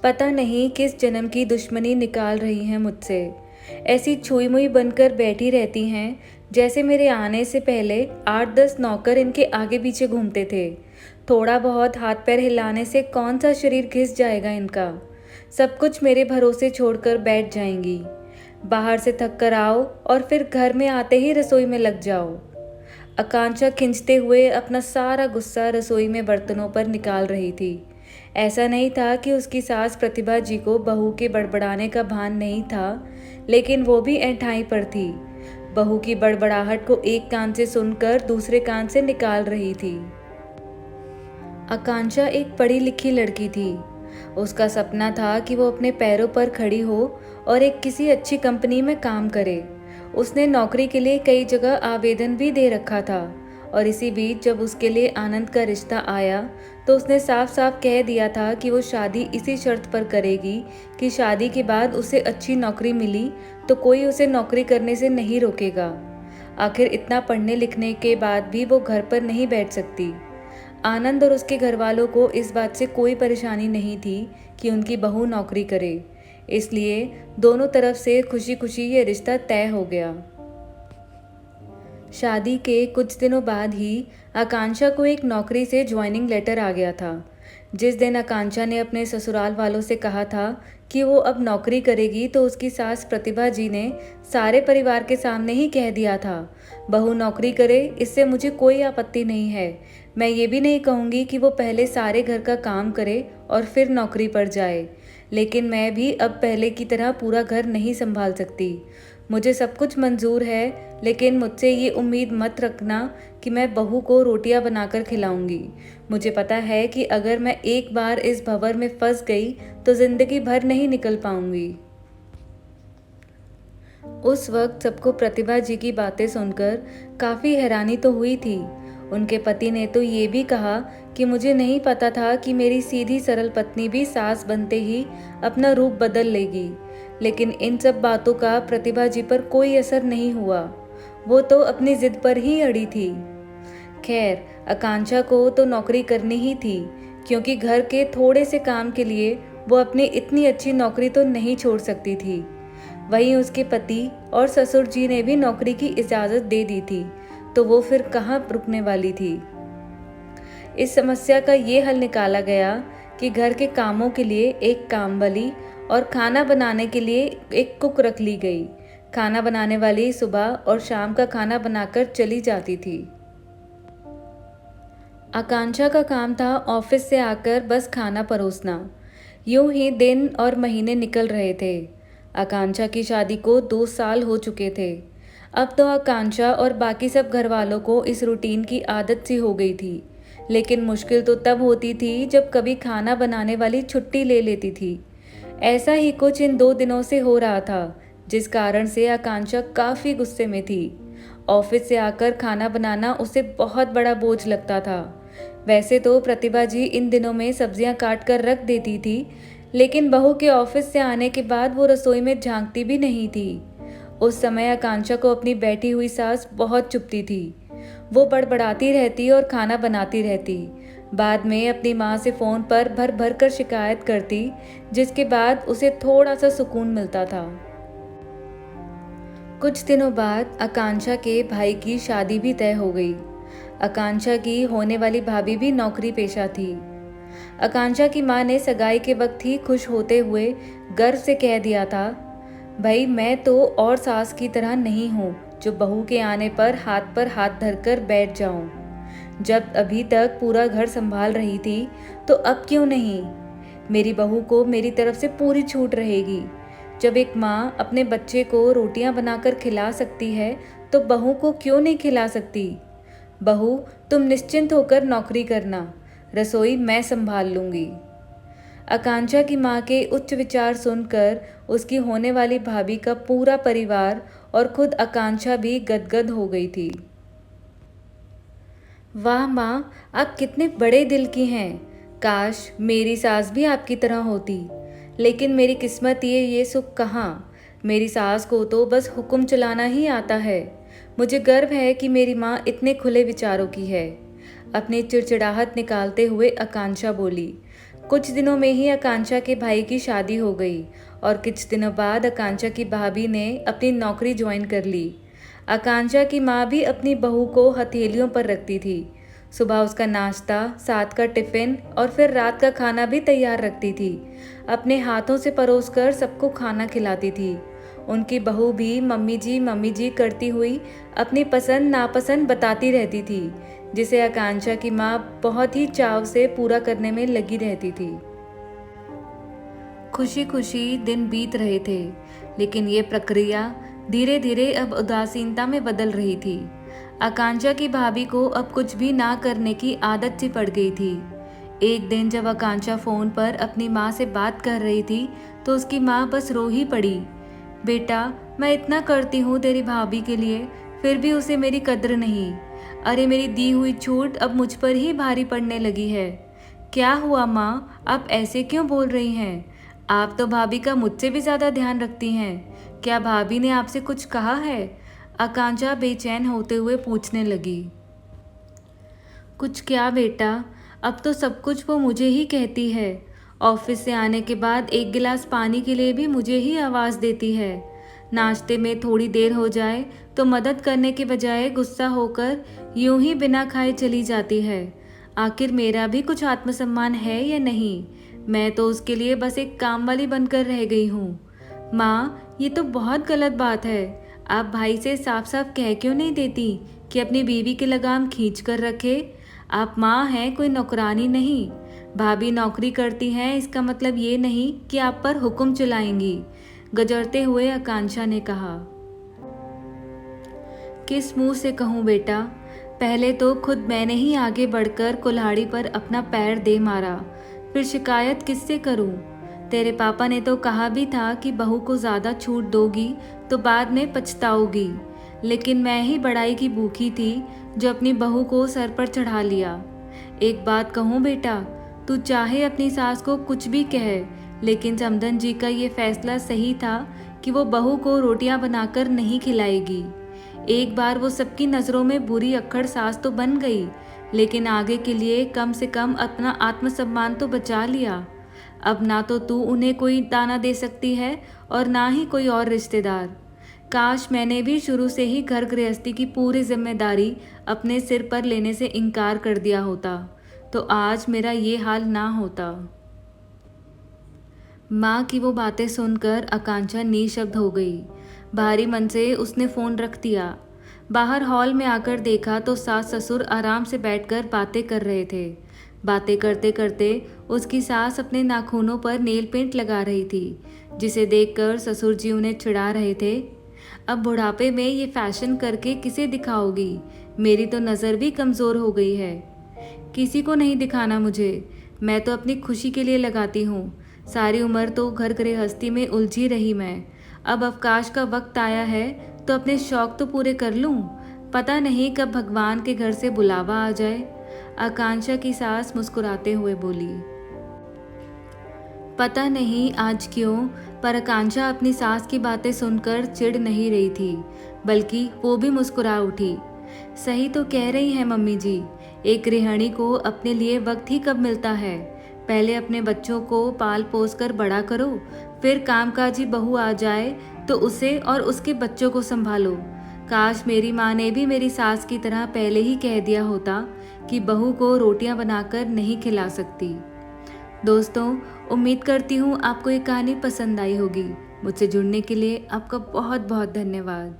पता नहीं किस जन्म की दुश्मनी निकाल रही हैं मुझसे। ऐसी छुई मुई बनकर बैठी रहती हैं जैसे मेरे आने से पहले 8-10 नौकर इनके आगे पीछे घूमते थे। थोड़ा बहुत हाथ पैर हिलाने से कौन सा शरीर घिस जाएगा इनका। सब कुछ मेरे भरोसे छोड़कर बैठ जाएंगी। बाहर से थक कर आओ और फिर घर में आते ही रसोई में लग जाओ। आकांक्षा खिंचते हुए अपना सारा गुस्सा रसोई में बर्तनों पर निकाल रही थी। ऐसा नहीं था कि उसकी सास प्रतिभा जी को बहू के बड़बड़ाने का भान नहीं था, लेकिन वो भी ऐंठाई पर थी। बहू की बड़बड़ाहट को एक कान से सुनकर दूसरे कान से निकाल रही थी। आकांक्षा एक पढ़ी लिखी लड़की थी। उसका सपना था कि वो अपने पैरों पर खड़ी हो और एक किसी अच्छी कंपनी में काम करे। उसने नौकरी के लिए कई जगह आवेदन भी दे रखा था और इसी बीच जब उसके लिए आनंद का रिश्ता आया तो उसने साफ साफ कह दिया था कि वो शादी इसी शर्त पर करेगी कि शादी के बाद उसे अच्छी नौकरी मिली तो कोई उसे नौकरी करने से नहीं रोकेगा। आखिर इतना पढ़ने लिखने के बाद भी वो घर पर नहीं बैठ सकती। आनंद और उसके घर वालों को इस बात से कोई परेशानी नहीं थी कि उनकी बहू नौकरी करे, इसलिए दोनों तरफ से खुशी खुशी ये रिश्ता तय हो गया। शादी के कुछ दिनों बाद ही आकांक्षा को एक नौकरी से ज्वाइनिंग लेटर आ गया था। जिस दिन आकांक्षा ने अपने ससुराल वालों से कहा था कि वो अब नौकरी करेगी तो उसकी सास प्रतिभा जी ने सारे परिवार के सामने ही कह दिया था, बहू नौकरी करे इससे मुझे कोई आपत्ति नहीं है। मैं ये भी नहीं कहूँगी कि वो पहले सारे घर का काम करे और फिर नौकरी पर जाए, लेकिन मैं भी अब पहले की तरह पूरा घर नहीं संभाल सकती। मुझे सब कुछ मंजूर है, लेकिन मुझसे ये उम्मीद मत रखना कि मैं बहू को रोटियां बनाकर खिलाऊंगी। मुझे पता है कि अगर मैं एक बार इस भंवर में फंस गई तो जिंदगी भर नहीं निकल पाऊंगी। उस वक्त सबको प्रतिभा जी की बातें सुनकर काफ़ी हैरानी तो हुई थी। उनके पति ने तो ये भी कहा कि मुझे नहीं पता था कि मेरी सीधी सरल पत्नी भी सास बनते ही अपना रूप बदल लेगी। लेकिन इन सब बातों का प्रतिभा जी पर कोई असर नहीं हुआ। वो तो अपनी जिद पर ही अड़ी थी। खैर, आकांक्षा को तो नौकरी करनी ही थी, क्योंकि घर के थोड़े से काम के लिए वो अपनी इतनी अच्छी नौकरी तो नहीं छोड़ सकती थी। वहीं उसके पति और ससुर जी ने भी नौकरी की इजाज़त दे दी थी, तो वो फिर कहाँ रुकने वाली थी। इस समस्या का ये हल निकाला गया कि घर के कामों के लिए एक कामवाली और खाना बनाने के लिए एक कुक रख ली गई। खाना बनाने वाली सुबह और शाम का खाना बनाकर चली जाती थी। आकांक्षा का काम था ऑफिस से आकर बस खाना परोसना। यूं ही दिन और महीने निकल रहे थे। आकांक्षा की शादी को 2 साल हो चुके थे। अब तो आकांक्षा और बाकी सब घर वालों को इस रूटीन की आदत सी हो गई थी, लेकिन मुश्किल तो तब होती थी जब कभी खाना बनाने वाली छुट्टी ले लेती थी। ऐसा ही कुछ इन 2 दिनों से हो रहा था, जिस कारण से आकांक्षा काफ़ी गुस्से में थी। ऑफिस से आकर खाना बनाना उसे बहुत बड़ा बोझ लगता था। वैसे तो प्रतिभा जी इन दिनों में सब्जियां काट कर रख देती थी, लेकिन बहू के ऑफिस से आने के बाद वो रसोई में झांकती भी नहीं थी। उस समय आकांक्षा को अपनी बैठी हुई सास बहुत चुभती थी। वो बड़बड़ाती रहती और खाना बनाती रहती। बाद में अपनी माँ से फ़ोन पर भर भर कर शिकायत करती, जिसके बाद उसे थोड़ा सा सुकून मिलता था। कुछ दिनों बाद आकांक्षा के भाई की शादी भी तय हो गई। आकांक्षा की होने वाली भाभी भी नौकरी पेशा थी। आकांक्षा की माँ ने सगाई के वक्त ही खुश होते हुए गर्व से कह दिया था, भाई मैं तो और सास की तरह नहीं हूँ जो बहू के आने पर हाथ धरकर बैठ जाऊँ। जब अभी तक पूरा घर संभाल रही थी तो अब क्यों नहीं। मेरी बहू को मेरी तरफ से पूरी छूट रहेगी। जब एक माँ अपने बच्चे को रोटियां बनाकर खिला सकती है तो बहू को क्यों नहीं खिला सकती। बहू, तुम निश्चिंत होकर नौकरी करना, रसोई मैं संभाल लूँगी। आकांक्षा की माँ के उच्च विचार सुनकर उसकी होने वाली भाभी का पूरा परिवार और खुद आकांक्षा भी गदगद हो गई थी। वाह माँ, आप कितने बड़े दिल की हैं। काश मेरी सास भी आपकी तरह होती, लेकिन मेरी किस्मत ये सुख कहाँ। मेरी सास को तो बस हुक्म चलाना ही आता है। मुझे गर्व है कि मेरी माँ इतने खुले विचारों की है। अपनी चिड़चिड़ाहट निकालते हुए आकांक्षा बोली। कुछ दिनों में ही आकांक्षा के भाई की शादी हो गई और कुछ दिनों बाद आकांक्षा की भाभी ने अपनी नौकरी ज्वाइन कर ली। आकांक्षा की माँ भी अपनी बहू को हथेलियों पर रखती थी। सुबह उसका नाश्ता, साथ का टिफ़िन और फिर रात का खाना भी तैयार रखती थी। अपने हाथों से परोसकर सबको खाना खिलाती थी। उनकी बहू भी मम्मी जी करती हुई अपनी पसंद नापसंद बताती रहती थी, जिसे आकांक्षा की माँ बहुत ही चाव से पूरा करने में लगी रहती थी। खुशी खुशी दिन बीत रहे थे, लेकिन ये प्रक्रिया धीरे धीरे अब उदासीनता में बदल रही थी। आकांक्षा की भाभी को अब कुछ भी ना करने की आदत सी पड़ गई थी। एक दिन जब आकांक्षा फ़ोन पर अपनी माँ से बात कर रही थी तो उसकी माँ बस रो ही पड़ी। बेटा, मैं इतना करती हूँ तेरी भाभी के लिए, फिर भी उसे मेरी कद्र नहीं। अरे मेरी दी हुई छूट अब मुझ पर ही भारी पड़ने लगी है। क्या हुआ माँ, आप ऐसे क्यों बोल रही हैं? आप तो भाभी का मुझसे भी ज़्यादा ध्यान रखती हैं। क्या भाभी ने आपसे कुछ कहा है? आकांक्षा बेचैन होते हुए पूछने लगी। कुछ क्या बेटा, अब तो सब कुछ वो मुझे ही कहती है। ऑफिस से आने के बाद एक गिलास पानी के लिए भी मुझे ही आवाज़ देती है। नाश्ते में थोड़ी देर हो जाए तो मदद करने के बजाय गुस्सा होकर यूं ही बिना खाए चली जाती है। आखिर मेरा भी कुछ आत्मसम्मान है या नहीं? मैं तो उसके लिए बस एक काम वाली बनकर रह गई हूँ। माँ, ये तो बहुत गलत बात है। आप भाई से साफ साफ कह क्यों नहीं देती कि अपनी बीवी की लगाम खींच कर रखे? आप माँ हैं, कोई नौकरानी नहीं। भाभी नौकरी करती हैं इसका मतलब ये नहीं कि आप पर हुक्म चलाएंगी, गजरते हुए आकांक्षा ने कहा। किस मुंह से कहूँ बेटा, पहले तो खुद मैंने ही आगे बढ़कर कुल्हाड़ी पर अपना पैर दे मारा, फिर शिकायत किससे करूँ? तेरे पापा ने तो कहा भी था कि बहू को ज़्यादा छूट दोगी तो बाद में पछताओगी, लेकिन मैं ही बड़ाई की भूखी थी जो अपनी बहू को सर पर चढ़ा लिया। एक बात कहूँ बेटा, तू चाहे अपनी सास को कुछ भी कहे, लेकिन समधन जी का ये फैसला सही था कि वो बहू को रोटियां बनाकर नहीं खिलाएगी। एक बार वो सबकी नज़रों में बुरी अक्खड़ सास तो बन गई, लेकिन आगे के लिए कम से कम अपना आत्मसम्मान तो बचा लिया। अब ना तो तू उन्हें कोई दाना दे सकती है और ना ही कोई और रिश्तेदार। काश मैंने भी शुरू से ही घर गृहस्थी की पूरी जिम्मेदारी अपने सिर पर लेने से इनकार कर दिया होता, तो आज मेरा ये हाल ना होता। माँ की वो बातें सुनकर आकांक्षा निशब्द हो गई। भारी मन से उसने फ़ोन रख दिया। बाहर हॉल में आकर देखा तो सास ससुर आराम से बैठकर बातें कर रहे थे। बातें करते करते उसकी सास अपने नाखूनों पर नेल पेंट लगा रही थी, जिसे देखकर ससुर जी उन्हें चिढ़ा रहे थे। अब बुढ़ापे में ये फैशन करके किसे दिखाओगी? मेरी तो नज़र भी कमज़ोर हो गई है। किसी को नहीं दिखाना मुझे, मैं तो अपनी खुशी के लिए लगाती हूँ। सारी उम्र तो घर गृहस्थी में उलझी रही मैं। अब अवकाश का वक्त आया है तो अपने शौक तो पूरे कर लूँ। पता नहीं कब भगवान के घर से बुलावा आ जाए। आकांक्षा की सास मुस्कुराते हुए बोली। पता नहीं आज क्यों, पर आकांक्षा अपनी सास की बातें सुनकर चिढ़ नहीं रही थी, बल्कि वो भी मुस्कुरा उठी। सही तो कह रही हैं मम्मी जी, एक गृहिणी को अपने लिए वक्त ही कब मिलता है? पहले अपने बच्चों को पाल पोस कर बड़ा करो, फिर कामकाजी बहू आ जाए तो उसे और उसके बच्चों को संभालो। काश मेरी माँ ने भी मेरी सास की तरह पहले ही कह दिया होता कि बहू को रोटियां बनाकर नहीं खिला सकती। दोस्तों, उम्मीद करती हूँ आपको ये कहानी पसंद आई होगी। मुझसे जुड़ने के लिए आपका बहुत बहुत धन्यवाद।